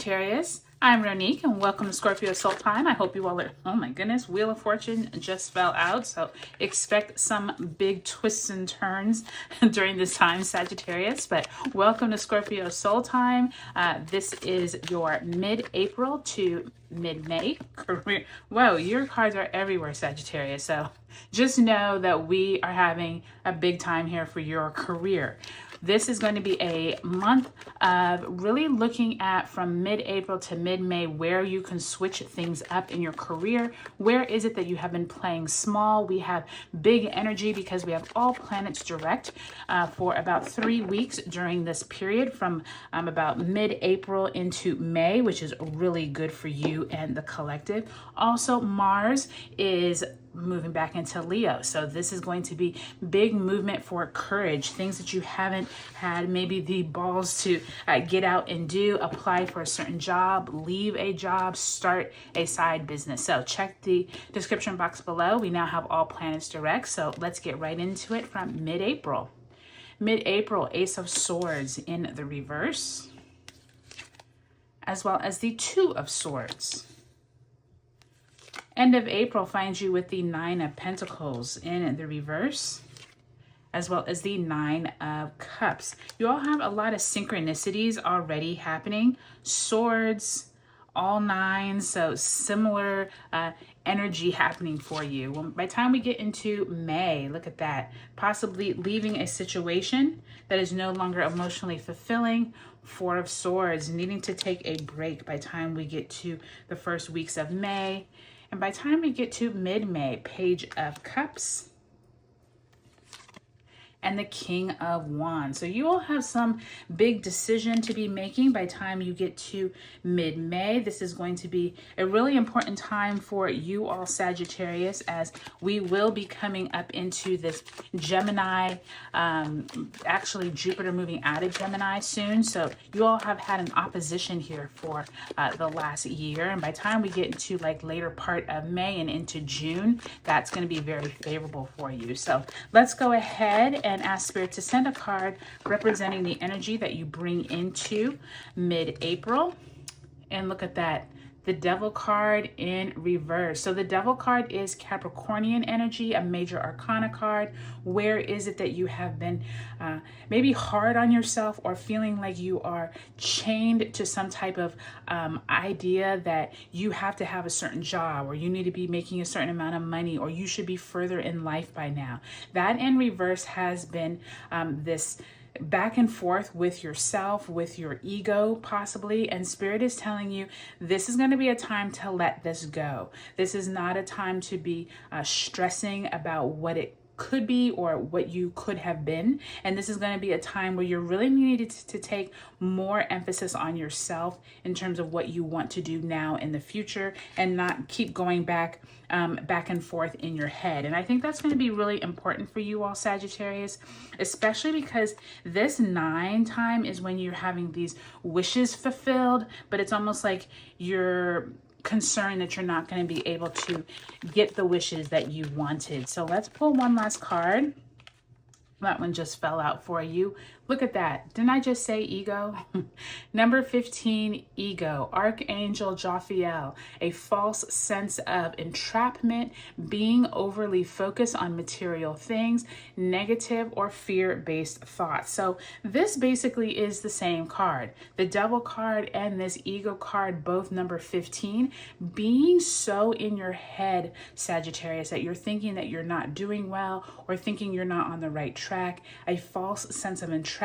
Sagittarius, I'm Ronique and welcome to Scorpio Soul Time. I hope you all are, oh my goodness, Wheel of Fortune just fell out. So expect some big twists and turns during this time, Sagittarius. But welcome to Scorpio Soul Time. This is your mid-April to mid-May career. Whoa, your cards are everywhere, Sagittarius. So just know that we are having a big time here for your career. This is going to be a month of really looking at from mid-April to mid-May where you can switch things up in your career. Where is it that you have been playing small? We have big energy because we have all planets direct for about 3 weeks during this period from about mid-April into May, which is really good for you and the collective. Also, Mars is moving back into Leo. So this is going to be big movement for courage, things that you haven't had maybe the balls to get out and do, apply for a certain job, leave a job, start a side business. So check the description box below. We now have all planets direct. So let's get right into it from mid-April. Mid-April, Ace of Swords in the reverse, as well as the Two of Swords. End of April finds you with the Nine of Pentacles in the reverse, as well as the Nine of Cups. You all have a lot of synchronicities already happening. Swords, all nines, so similar energy happening for you. By the time we get into May, look at that, possibly leaving a situation that is no longer emotionally fulfilling. Four of Swords, needing to take a break by the time we get to the first weeks of May. And by the time we get to mid-May, Page of Cups and the King of Wands. So you all have some big decision to be making by the time you get to mid-May. This is going to be a really important time for you all, Sagittarius, as we will be coming up into this Gemini, actually Jupiter moving out of Gemini soon. So you all have had an opposition here for the last year. And by the time we get into like later part of May and into June, that's going to be very favorable for you. So let's go ahead and ask Spirit to send a card representing the energy that you bring into mid-April. And look at that, the Devil card in reverse. So the Devil card is Capricornian energy, a major arcana card. Where is it that you have been maybe hard on yourself or feeling like you are chained to some type of idea that you have to have a certain job, or you need to be making a certain amount of money, or you should be further in life by now? That in reverse has been this back and forth with yourself, with your ego possibly, and Spirit is telling you this is going to be a time to let this go. This is not a time to be stressing about what it could be or what you could have been. And this is going to be a time where you're really needed to take more emphasis on yourself in terms of what you want to do now in the future, and not keep going back and forth in your head. And I think that's going to be really important for you all, Sagittarius, especially because this 9 time is when you're having these wishes fulfilled, but it's almost like you're concerned that you're not going to be able to get the wishes that you wanted. So let's pull one last card. That one just fell out for you. Look at that. Didn't I just say ego? Number 15, ego. Archangel Jophiel, a false sense of entrapment, being overly focused on material things, negative or fear-based thoughts. So this basically is the same card. The Devil card and this ego card, both number 15, being so in your head, Sagittarius, that you're thinking that you're not doing well or thinking you're not on the right track, a false sense of entrapment.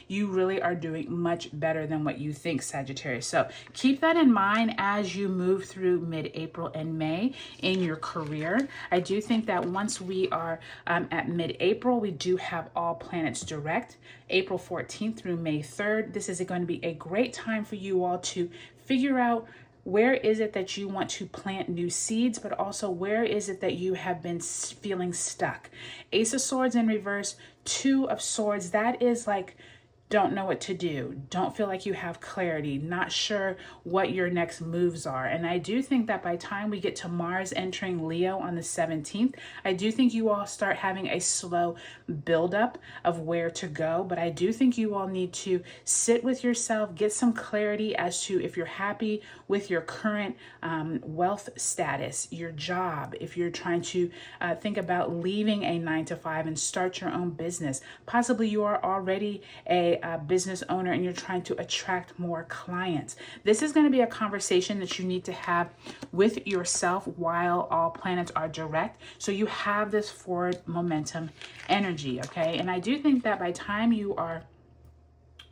You really are doing much better than what you think, Sagittarius. So keep that in mind as you move through mid-April and May in your career. I do think that once we are at mid-April, we do have all planets direct, April 14th through May 3rd. This is going to be a great time for you all to figure out where is it that you want to plant new seeds, but also where is it that you have been feeling stuck? Ace of Swords in reverse, Two of Swords, that is like don't know what to do, don't feel like you have clarity, not sure what your next moves are. And I do think that by the time we get to Mars entering Leo on the 17th, I do think you all start having a slow buildup of where to go. But I do think you all need to sit with yourself, get some clarity as to if you're happy with your current wealth status, your job, if you're trying to think about leaving a 9 to 5 and start your own business. Possibly you are already a business owner and you're trying to attract more clients. This is going to be a conversation that you need to have with yourself while all planets are direct, so you have this forward momentum energy. Okay, and I do think that by the time you are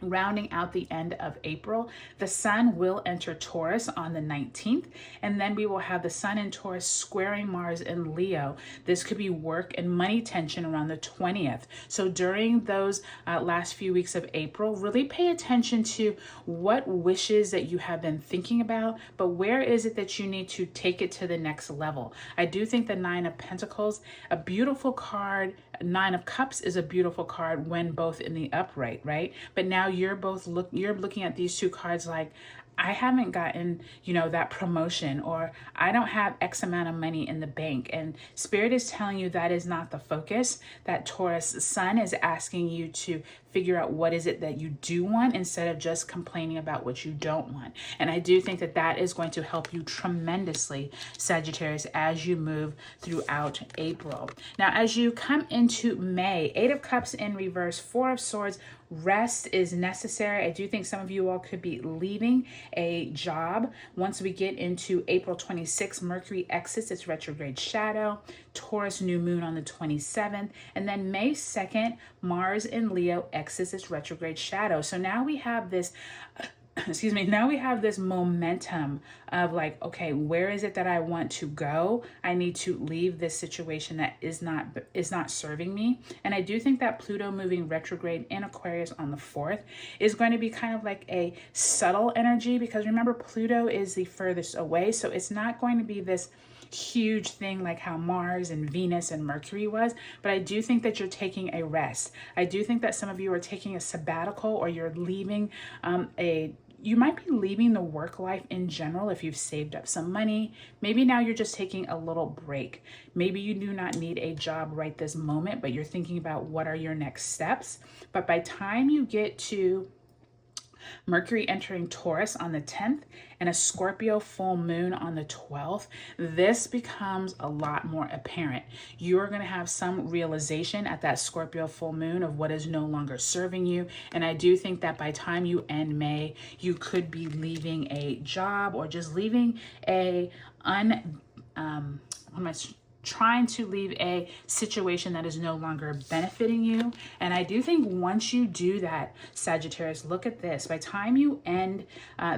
rounding out the end of April, the Sun will enter Taurus on the 19th, and then we will have the Sun in Taurus squaring Mars in Leo. This could be work and money tension around the 20th. So during those last few weeks of April, really pay attention to what wishes that you have been thinking about, but where is it that you need to take it to the next level. I do think the Nine of Pentacles, a beautiful card. Nine of Cups is a beautiful card when both in the upright, right? But now you're looking at these two cards like, I haven't gotten, that promotion, or I don't have X amount of money in the bank. And Spirit is telling you that is not the focus. That Taurus Sun is asking you to figure out what is it that you do want instead of just complaining about what you don't want. And I do think that that is going to help you tremendously, Sagittarius, as you move throughout April. Now, as you come into May, 8 of Cups in reverse, 4 of Swords, rest is necessary. I do think some of you all could be leaving a job. Once we get into April 26th, Mercury exits its retrograde shadow, Taurus new moon on the 27th, and then May 2nd, Mars in Leo exits its retrograde shadow. So now we have this now we have this momentum of like, okay, where is it that I want to go? I need to leave this situation that is not serving me. And I do think that Pluto moving retrograde in Aquarius on the 4th is going to be kind of like a subtle energy, because remember, Pluto is the furthest away. So it's not going to be this huge thing like how Mars and Venus and Mercury was, but I do think that you're taking a rest. I do think that some of you are taking a sabbatical, or you're leaving you might be leaving the work life in general if you've saved up some money. Maybe now you're just taking a little break. Maybe you do not need a job right this moment, but you're thinking about what are your next steps. But by time you get to Mercury entering Taurus on the 10th and a Scorpio full moon on the 12th, this becomes a lot more apparent. You're going to have some realization at that Scorpio full moon of what is no longer serving you. And I do think that by time you end May, you could be leaving a job, or just leaving trying to leave a situation that is no longer benefiting you. And I do think once you do that, Sagittarius, look at this. By the time you end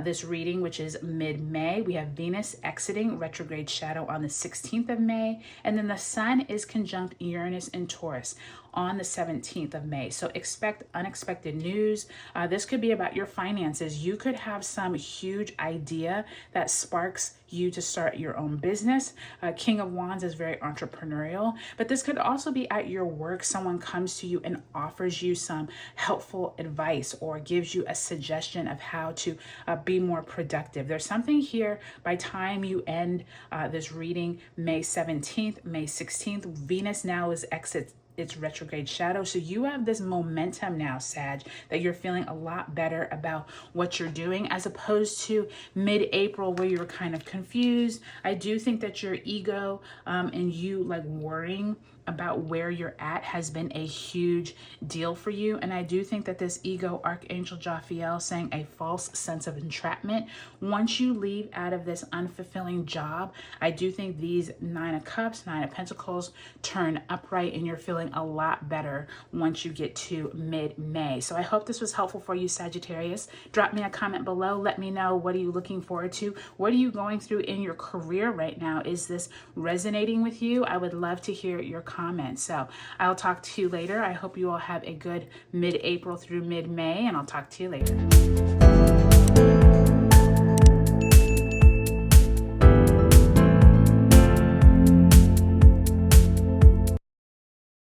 this reading, which is mid-May, we have Venus exiting retrograde shadow on the 16th of May. And then the Sun is conjunct Uranus in Taurus on the 17th of May. So expect unexpected news. This could be about your finances. You could have some huge idea that sparks you to start your own business. King of Wands is very entrepreneurial, but this could also be at your work. Someone comes to you and offers you some helpful advice, or gives you a suggestion of how to be more productive. There's something here by time you end this reading, May 17th, May 16th, Venus now is exits its retrograde shadow. So you have this momentum now, Sag, that you're feeling a lot better about what you're doing, as opposed to mid-April where you're kind of confused. I do think that your ego and you like worrying about where you're at has been a huge deal for you. And I do think that this ego, Archangel Jophiel, saying a false sense of entrapment. Once you leave out of this unfulfilling job, I do think these 9 of Cups, 9 of Pentacles turn upright, and you're feeling a lot better once you get to mid-May. So I hope this was helpful for you, Sagittarius. Drop me a comment below. Let me know, what are you looking forward to? What are you going through in your career right now? Is this resonating with you? I would love to hear your comments. So I'll talk to you later. I hope you all have a good mid-April through mid-May, and I'll talk to you later.